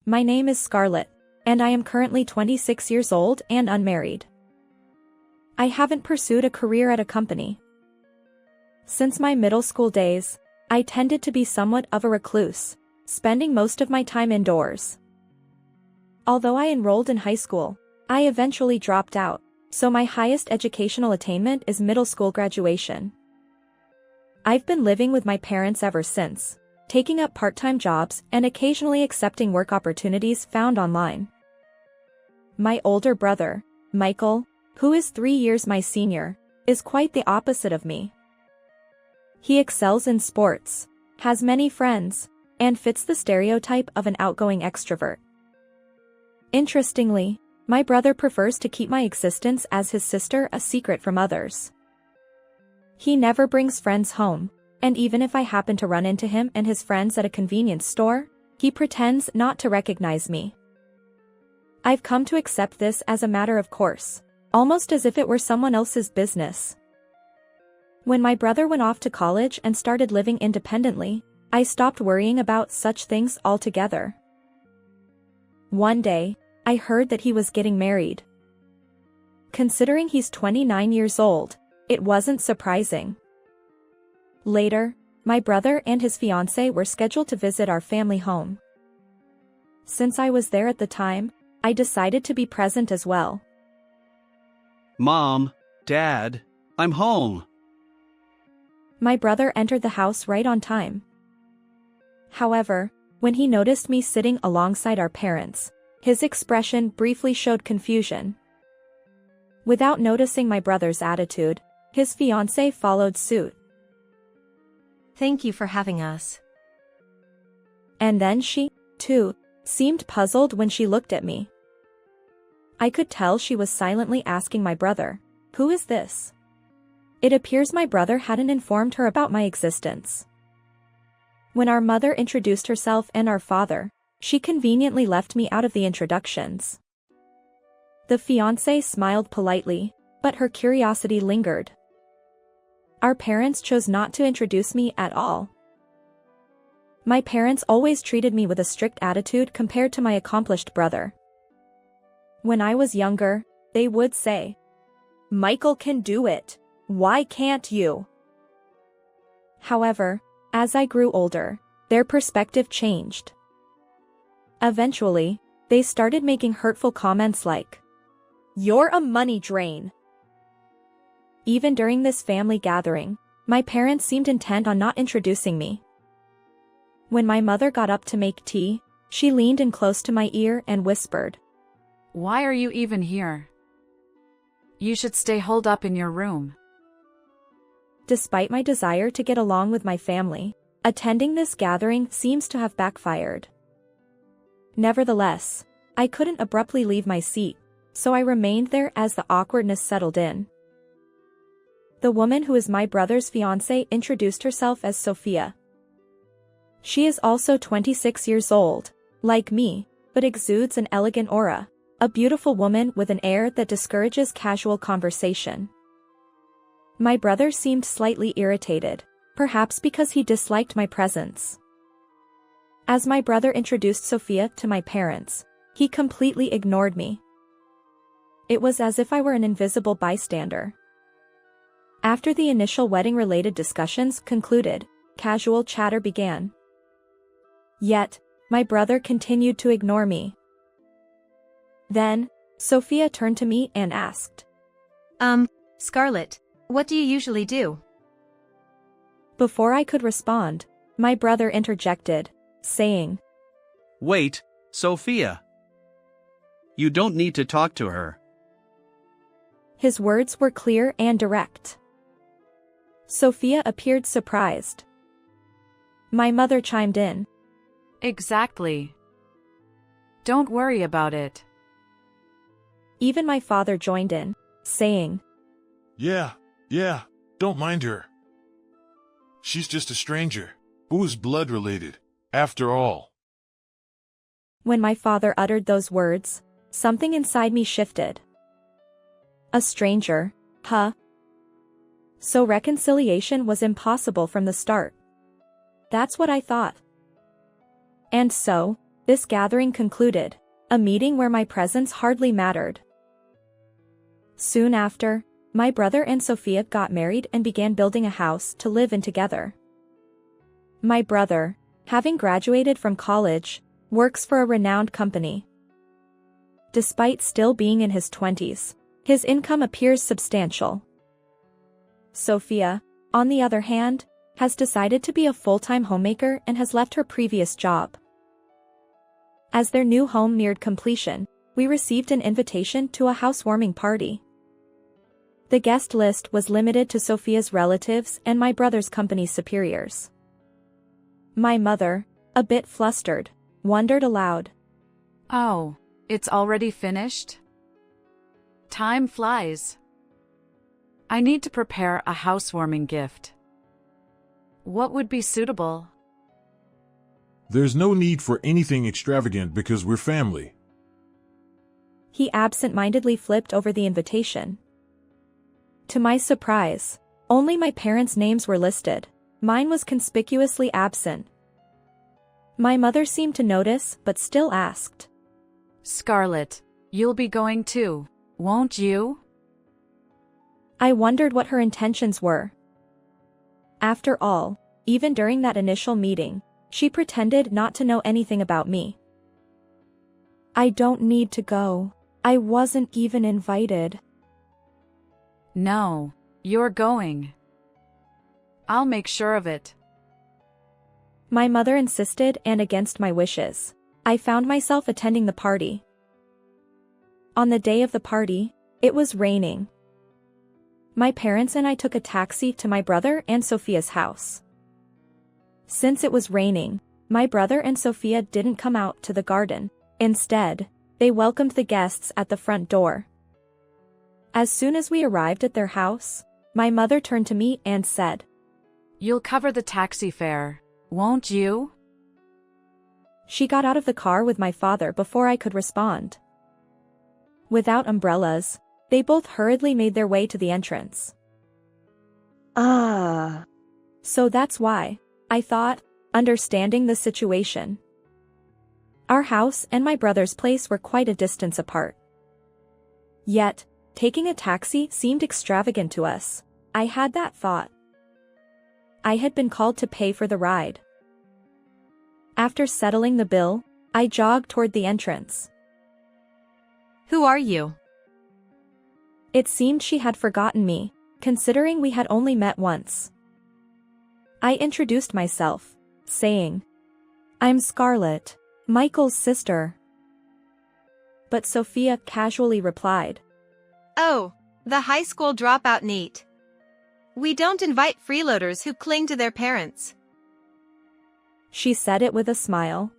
My name is Scarlett, and I am currently 26 years old and unmarried. I haven't pursued a career at a company. Since my middle school days, I tended to be somewhat of a recluse, spending most of my time indoors. Although I enrolled in high school, I eventually dropped out, so my highest educational attainment is middle school graduation. I've been living with my parents ever since, taking up part-time jobs and occasionally accepting work opportunities found online. My older brother, Michael, who is 3 years my senior, is quite the opposite of me. He excels in sports, has many friends, and fits the stereotype of an outgoing extrovert. Interestingly, my brother prefers to keep my existence as his sister a secret from others. He never brings friends home, and even if I happen to run into him and his friends at a convenience store, he pretends not to recognize me. I've come to accept this as a matter of course, almost as if it were someone else's business. When my brother went off to college and started living independently, I stopped worrying about such things altogether. One day, I heard that he was getting married. Considering he's 29 years old, it wasn't surprising. Later, my brother and his fiancée were scheduled to visit our family home. Since I was there at the time, I decided to be present as well. Mom, Dad, I'm home. My brother entered the house right on time. However, when he noticed me sitting alongside our parents, his expression briefly showed confusion. Without noticing my brother's attitude, his fiancée followed suit. Thank you for having us. And then she, too, seemed puzzled when she looked at me. I could tell she was silently asking my brother, "Who is this?" It appears my brother hadn't informed her about my existence. When our mother introduced herself and our father, she conveniently left me out of the introductions. The fiancée smiled politely, but her curiosity lingered. Our parents chose not to introduce me at all. My parents always treated me with a strict attitude compared to my accomplished brother. When I was younger, they would say, "Michael can do it. Why can't you?" However, as I grew older, their perspective changed. Eventually, they started making hurtful comments like, "You're a money drain." Even during this family gathering, my parents seemed intent on not introducing me. When my mother got up to make tea, she leaned in close to my ear and whispered, "Why are you even here? You should stay holed up in your room." Despite my desire to get along with my family, attending this gathering seems to have backfired. Nevertheless, I couldn't abruptly leave my seat, so I remained there as the awkwardness settled in. The woman who is my brother's fiancée introduced herself as Sophia. She is also 26 years old, like me, but exudes an elegant aura, a beautiful woman with an air that discourages casual conversation. My brother seemed slightly irritated, perhaps because he disliked my presence. As my brother introduced Sophia to my parents, he completely ignored me. It was as if I were an invisible bystander. After the initial wedding-related discussions concluded, casual chatter began. Yet, my brother continued to ignore me. Then, Sophia turned to me and asked, Scarlett, what do you usually do?" Before I could respond, my brother interjected, saying, Wait, Sophia. You don't need to talk to her. His words were clear and direct. Sophia appeared surprised. My mother chimed in. Exactly. Don't worry about it. Even my father joined in, saying, Yeah, don't mind her. She's just a stranger, who is blood-related, after all. When my father uttered those words, something inside me shifted. A stranger, huh? So reconciliation was impossible from the start. That's what I thought. And so, this gathering concluded, a meeting where my presence hardly mattered. Soon after, my brother and Sophia got married and began building a house to live in together. My brother, having graduated from college, works for a renowned company. Despite still being in his 20s, his income appears substantial. Sophia, on the other hand, has decided to be a full-time homemaker and has left her previous job. As their new home neared completion, we received an invitation to a housewarming party. The guest list was limited to Sophia's relatives and my brother's company superiors. My mother, a bit flustered, wondered aloud. Oh, it's already finished? Time flies. I need to prepare a housewarming gift. What would be suitable? There's no need for anything extravagant because we're family. He absent-mindedly flipped over the invitation. To my surprise, only my parents' names were listed. Mine was conspicuously absent. My mother seemed to notice but still asked. Scarlett, you'll be going too, won't you? I wondered what her intentions were. After all, even during that initial meeting, she pretended not to know anything about me. I don't need to go. I wasn't even invited. No, you're going. I'll make sure of it. My mother insisted, and against my wishes, I found myself attending the party. On the day of the party, it was raining. My parents and I took a taxi to my brother and Sophia's house. Since it was raining, my brother and Sophia didn't come out to the garden. Instead, they welcomed the guests at the front door. As soon as we arrived at their house, my mother turned to me and said, You'll cover the taxi fare, won't you? She got out of the car with my father before I could respond. Without umbrellas, they both hurriedly made their way to the entrance. So that's why, I thought, understanding the situation. Our house and my brother's place were quite a distance apart. Yet, taking a taxi seemed extravagant to us. I had that thought. I had been called to pay for the ride. After settling the bill, I jogged toward the entrance. Who are you? It seemed she had forgotten me, considering we had only met once. I introduced myself, saying, I'm Scarlett, Michael's sister. But Sophia casually replied, Oh, the high school dropout NEET. We don't invite freeloaders who cling to their parents. She said it with a smile.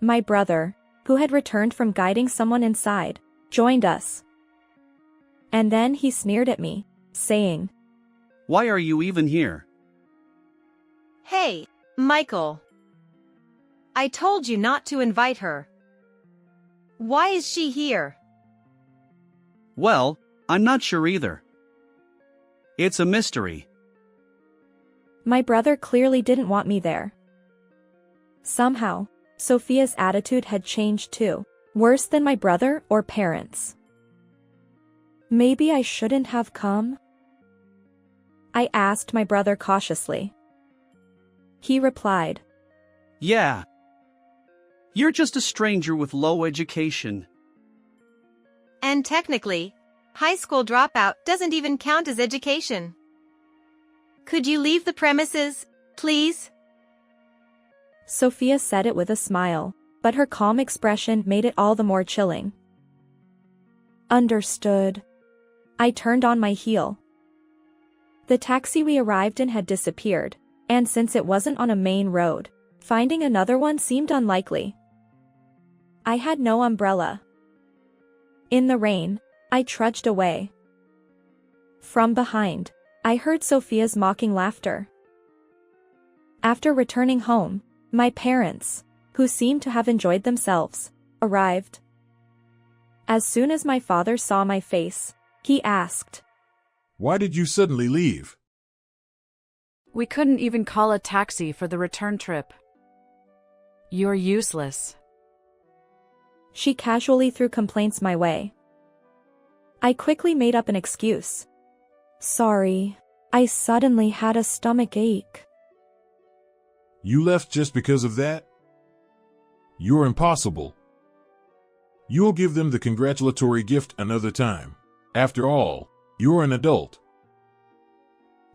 My brother, who had returned from guiding someone inside, joined us. And then he sneered at me, saying, Why are you even here? Hey, Michael. I told you not to invite her. Why is she here? Well, I'm not sure either. It's a mystery. My brother clearly didn't want me there. Somehow, Sophia's attitude had changed too, worse than my brother or parents. Maybe I shouldn't have come? I asked my brother cautiously. He replied, Yeah. You're just a stranger with low education. And technically, high school dropout doesn't even count as education. Could you leave the premises, please? Sophia said it with a smile, but her calm expression made it all the more chilling. Understood. I turned on my heel. The taxi we arrived in had disappeared, and since it wasn't on a main road, finding another one seemed unlikely. I had no umbrella. In the rain, I trudged away. From behind, I heard Sophia's mocking laughter. After returning home, my parents, who seemed to have enjoyed themselves, arrived. As soon as my father saw my face, he asked, Why did you suddenly leave? We couldn't even call a taxi for the return trip. You're useless. She casually threw complaints my way. I quickly made up an excuse. Sorry, I suddenly had a stomach ache. You left just because of that? You're impossible. You'll give them the congratulatory gift another time. After all, you're an adult.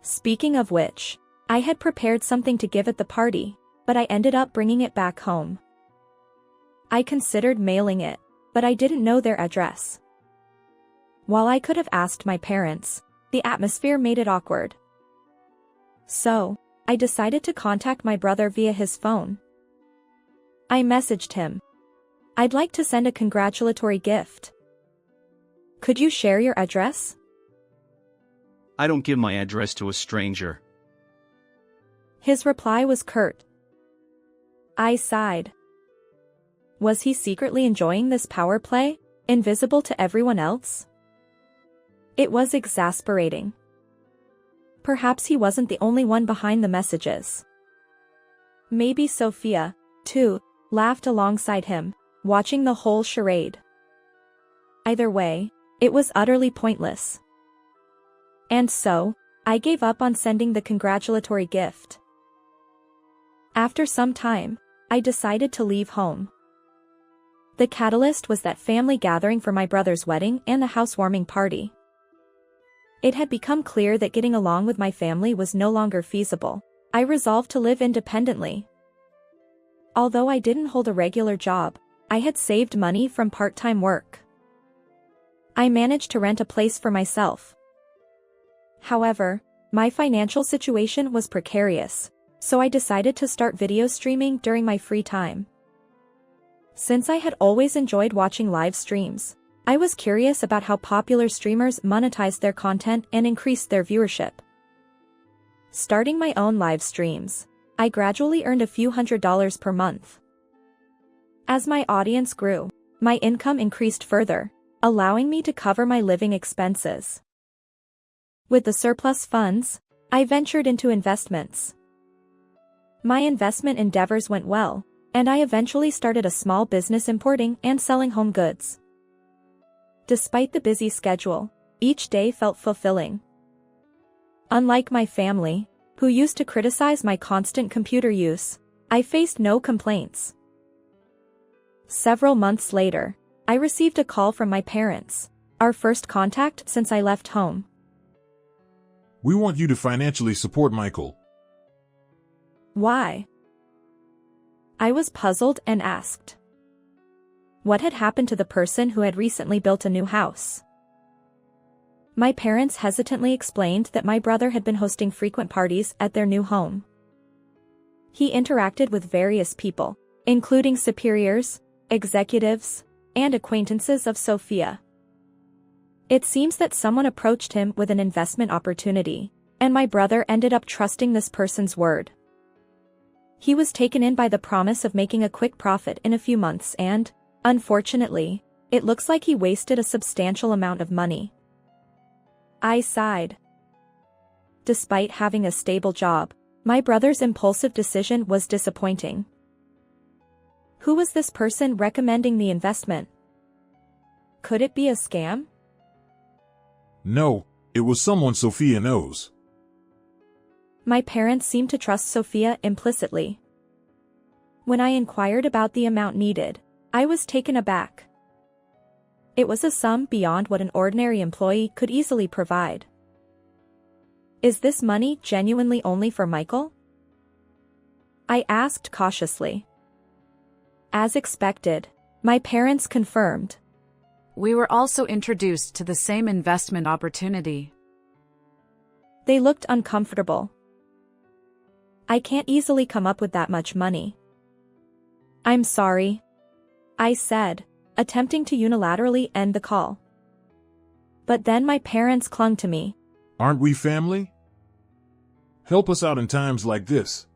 Speaking of which, I had prepared something to give at the party, but I ended up bringing it back home. I considered mailing it, but I didn't know their address. While I could have asked my parents, the atmosphere made it awkward. So, I decided to contact my brother via his phone. I messaged him. I'd like to send a congratulatory gift. Could you share your address? I don't give my address to a stranger. His reply was curt. I sighed. Was he secretly enjoying this power play, invisible to everyone else? It was exasperating. Perhaps he wasn't the only one behind the messages. Maybe Sophia, too, laughed alongside him, watching the whole charade. Either way, it was utterly pointless. And so, I gave up on sending the congratulatory gift. After some time, I decided to leave home. The catalyst was that family gathering for my brother's wedding and the housewarming party. It had become clear that getting along with my family was no longer feasible. I resolved to live independently. Although I didn't hold a regular job, I had saved money from part-time work. I managed to rent a place for myself. However, my financial situation was precarious, so I decided to start video streaming during my free time. Since I had always enjoyed watching live streams, I was curious about how popular streamers monetized their content and increased their viewership. Starting my own live streams, I gradually earned a few $100s per month. As my audience grew, my income increased further, allowing me to cover my living expenses. With the surplus funds, I ventured into investments. My investment endeavors went well, and I eventually started a small business importing and selling home goods. Despite the busy schedule, each day felt fulfilling. Unlike my family, who used to criticize my constant computer use, I faced no complaints. Several months later, I received a call from my parents, our first contact since I left home. We want you to financially support Michael. Why? I was puzzled and asked. What had happened to the person who had recently built a new house? My parents hesitantly explained that my brother had been hosting frequent parties at their new home. He interacted with various people, including superiors, executives, and acquaintances of Sophia. It seems that someone approached him with an investment opportunity, and my brother ended up trusting this person's word. He was taken in by the promise of making a quick profit in a few months and, unfortunately, it looks like he wasted a substantial amount of money. I sighed. Despite having a stable job, my brother's impulsive decision was disappointing. Who was this person recommending the investment? Could it be a scam? No, it was someone Sophia knows. My parents seemed to trust Sophia implicitly. When I inquired about the amount needed, I was taken aback. It was a sum beyond what an ordinary employee could easily provide. Is this money genuinely only for Michael? I asked cautiously. As expected, my parents confirmed. We were also introduced to the same investment opportunity. They looked uncomfortable. I can't easily come up with that much money. I'm sorry, I said, attempting to unilaterally end the call. But then my parents clung to me. Aren't we family? Help us out in times like this.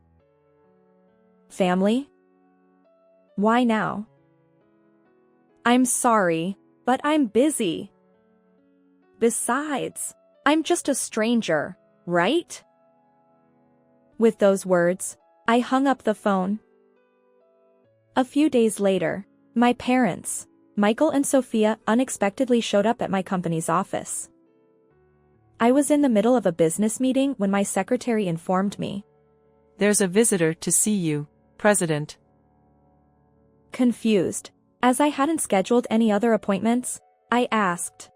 Family? Why now? I'm sorry, but I'm busy. Besides, I'm just a stranger, right? With those words, I hung up the phone. A few days later, my parents, Michael and Sophia, unexpectedly showed up at my company's office. I was in the middle of a business meeting when my secretary informed me. There's a visitor to see you, President. Confused, as I hadn't scheduled any other appointments, I asked,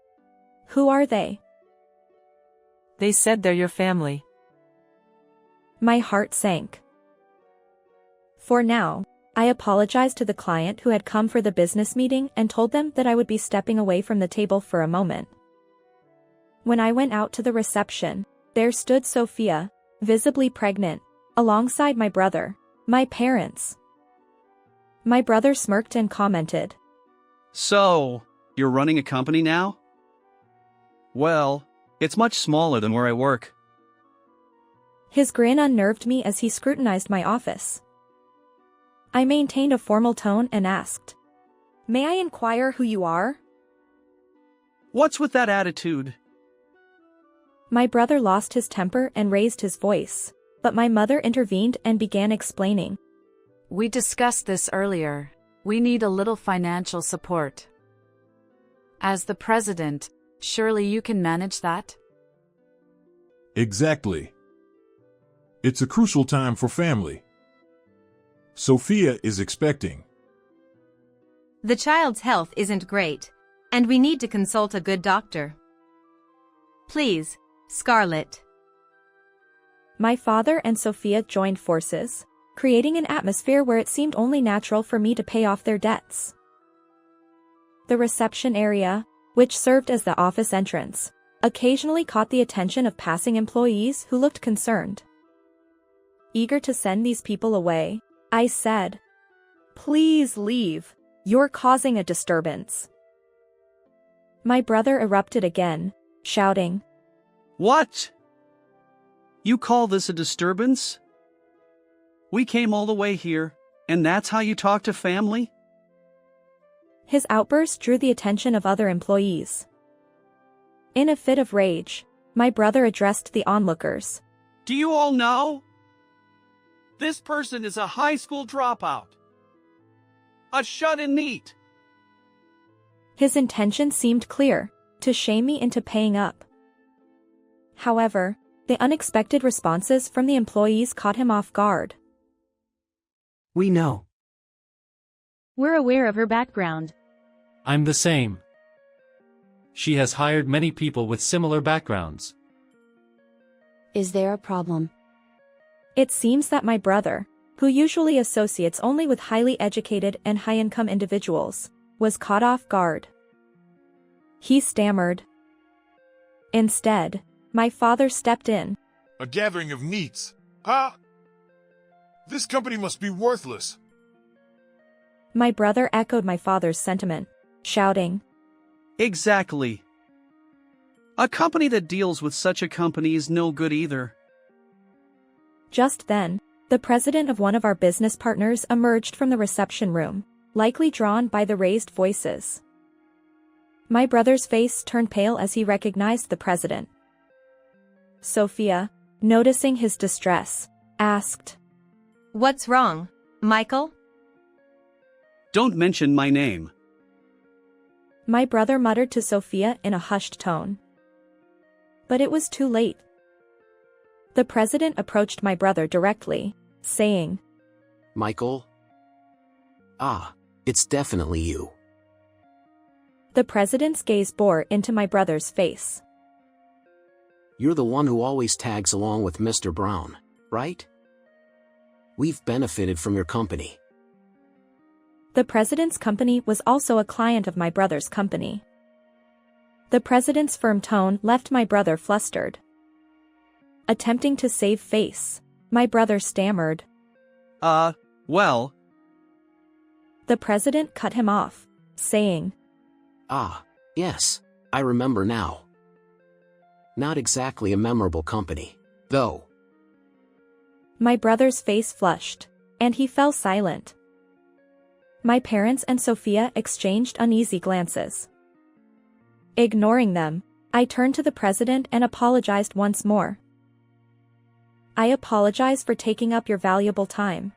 "Who are they?" They said they're your family. My heart sank. For now, I apologized to the client who had come for the business meeting and told them that I would be stepping away from the table for a moment. When I went out to the reception, there stood Sophia, visibly pregnant, alongside my brother, my parents. My brother smirked and commented, So, you're running a company now? Well, it's much smaller than where I work. His grin unnerved me as he scrutinized my office. I maintained a formal tone and asked, "May I inquire who you are?" What's with that attitude? My brother lost his temper and raised his voice, but my mother intervened and began explaining. We discussed this earlier. We need a little financial support. As the president, surely you can manage that? Exactly. It's a crucial time for family. Sophia is expecting. The child's health isn't great, and we need to consult a good doctor. Please, Scarlett. My father and Sophia joined forces, creating an atmosphere where it seemed only natural for me to pay off their debts. The reception area, which served as the office entrance, occasionally caught the attention of passing employees who looked concerned. Eager to send these people away, I said, "Please leave. You're causing a disturbance." My brother erupted again, shouting, What? You call this a disturbance? We came all the way here, and that's how you talk to family? His outburst drew the attention of other employees. In a fit of rage, my brother addressed the onlookers. Do you all know? This person is a high school dropout. A shut-in neat. His intention seemed clear, to shame me into paying up. However, the unexpected responses from the employees caught him off guard. We know. We're aware of her background. I'm the same. She has hired many people with similar backgrounds. Is there a problem? It seems that my brother, who usually associates only with highly educated and high-income individuals, was caught off guard. He stammered. Instead, my father stepped in. A gathering of neats, huh? This company must be worthless. My brother echoed my father's sentiment, shouting, Exactly. A company that deals with such a company is no good either. Just then, the president of one of our business partners emerged from the reception room, likely drawn by the raised voices. My brother's face turned pale as he recognized the president. Sophia, noticing his distress, asked, What's wrong, Michael? Don't mention my name. My brother muttered to Sophia in a hushed tone. But it was too late. The president approached my brother directly, saying, Michael? Ah, it's definitely you. The president's gaze bore into my brother's face. You're the one who always tags along with Mr. Brown, right? We've benefited from your company. The president's company was also a client of my brother's company. The president's firm tone left my brother flustered. Attempting to save face, my brother stammered. Well. The president cut him off, saying, Ah, yes, I remember now. Not exactly a memorable company, though. My brother's face flushed, and he fell silent. My parents and Sophia exchanged uneasy glances. Ignoring them, I turned to the president and apologized once more. I apologize for taking up your valuable time.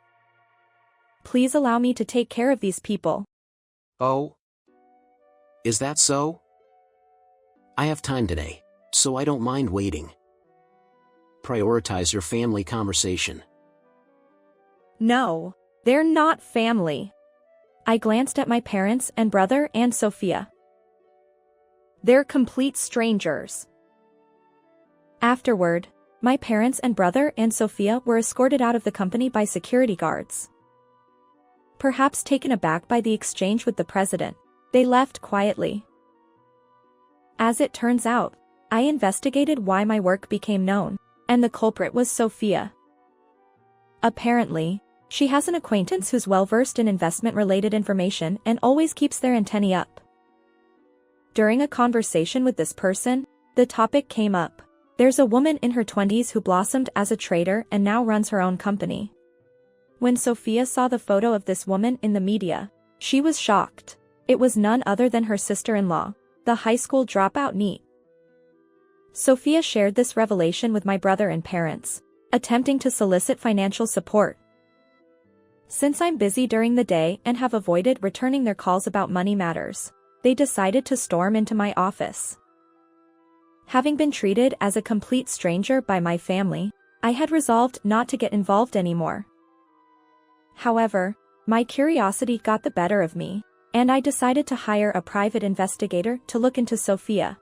Please allow me to take care of these people. Oh? Is that so? I have time today, so I don't mind waiting. Prioritize your family conversation. No, they're not family. I glanced at my parents and brother and Sophia. They're complete strangers. Afterward, my parents and brother and Sophia were escorted out of the company by security guards. Perhaps taken aback by the exchange with the president, they left quietly. As it turns out, I investigated why my work became known, and the culprit was Sophia. Apparently, she has an acquaintance who's well-versed in investment-related information and always keeps their antennae up. During a conversation with this person, the topic came up. There's a woman in her 20s who blossomed as a trader and now runs her own company. When Sophia saw the photo of this woman in the media, she was shocked. It was none other than her sister-in-law, the high school dropout NEET. Sophia shared this revelation with my brother and parents, attempting to solicit financial support. Since I'm busy during the day and have avoided returning their calls about money matters, they decided to storm into my office. Having been treated as a complete stranger by my family, I had resolved not to get involved anymore. However, my curiosity got the better of me, and I decided to hire a private investigator to look into Sophia.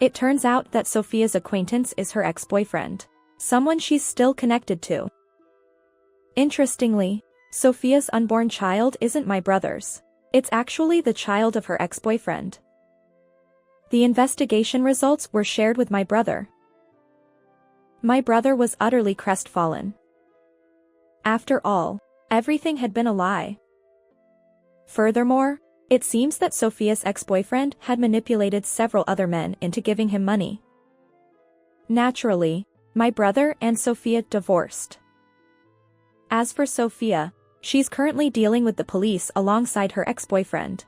It turns out that Sophia's acquaintance is her ex-boyfriend, someone she's still connected to. Interestingly, Sophia's unborn child isn't my brother's. It's actually the child of her ex-boyfriend. The investigation results were shared with my brother. My brother was utterly crestfallen. After all, everything had been a lie. Furthermore, it seems that Sophia's ex-boyfriend had manipulated several other men into giving him money. Naturally, my brother and Sophia divorced. As for Sophia, she's currently dealing with the police alongside her ex-boyfriend.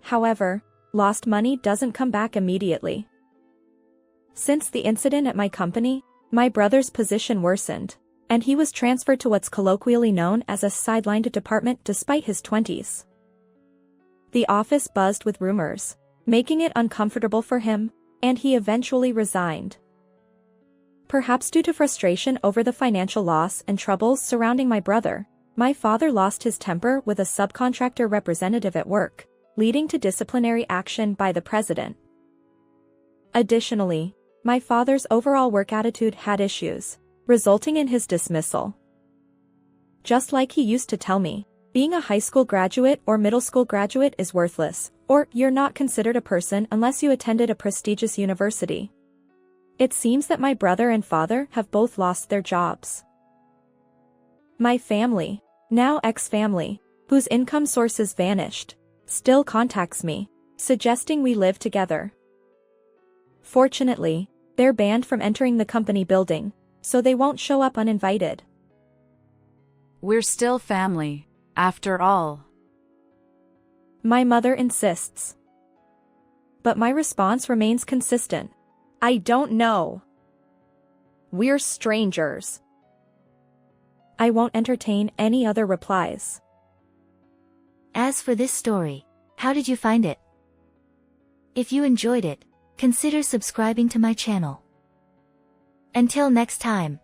However, lost money doesn't come back immediately. Since the incident at my company, my brother's position worsened, and he was transferred to what's colloquially known as a sidelined department despite his 20s. The office buzzed with rumors, making it uncomfortable for him, and he eventually resigned. Perhaps due to frustration over the financial loss and troubles surrounding my brother, my father lost his temper with a subcontractor representative at work, leading to disciplinary action by the president. Additionally, my father's overall work attitude had issues, resulting in his dismissal. Just like he used to tell me, being a high school graduate or middle school graduate is worthless, or you're not considered a person unless you attended a prestigious university. It seems that my brother and father have both lost their jobs. My family, now ex-family, whose income sources vanished, still contacts me, suggesting we live together. Fortunately, they're banned from entering the company building, so they won't show up uninvited. We're still family, after all. My mother insists. But my response remains consistent. I don't know. We're strangers. I won't entertain any other replies. As for this story, how did you find it? If you enjoyed it, consider subscribing to my channel. Until next time.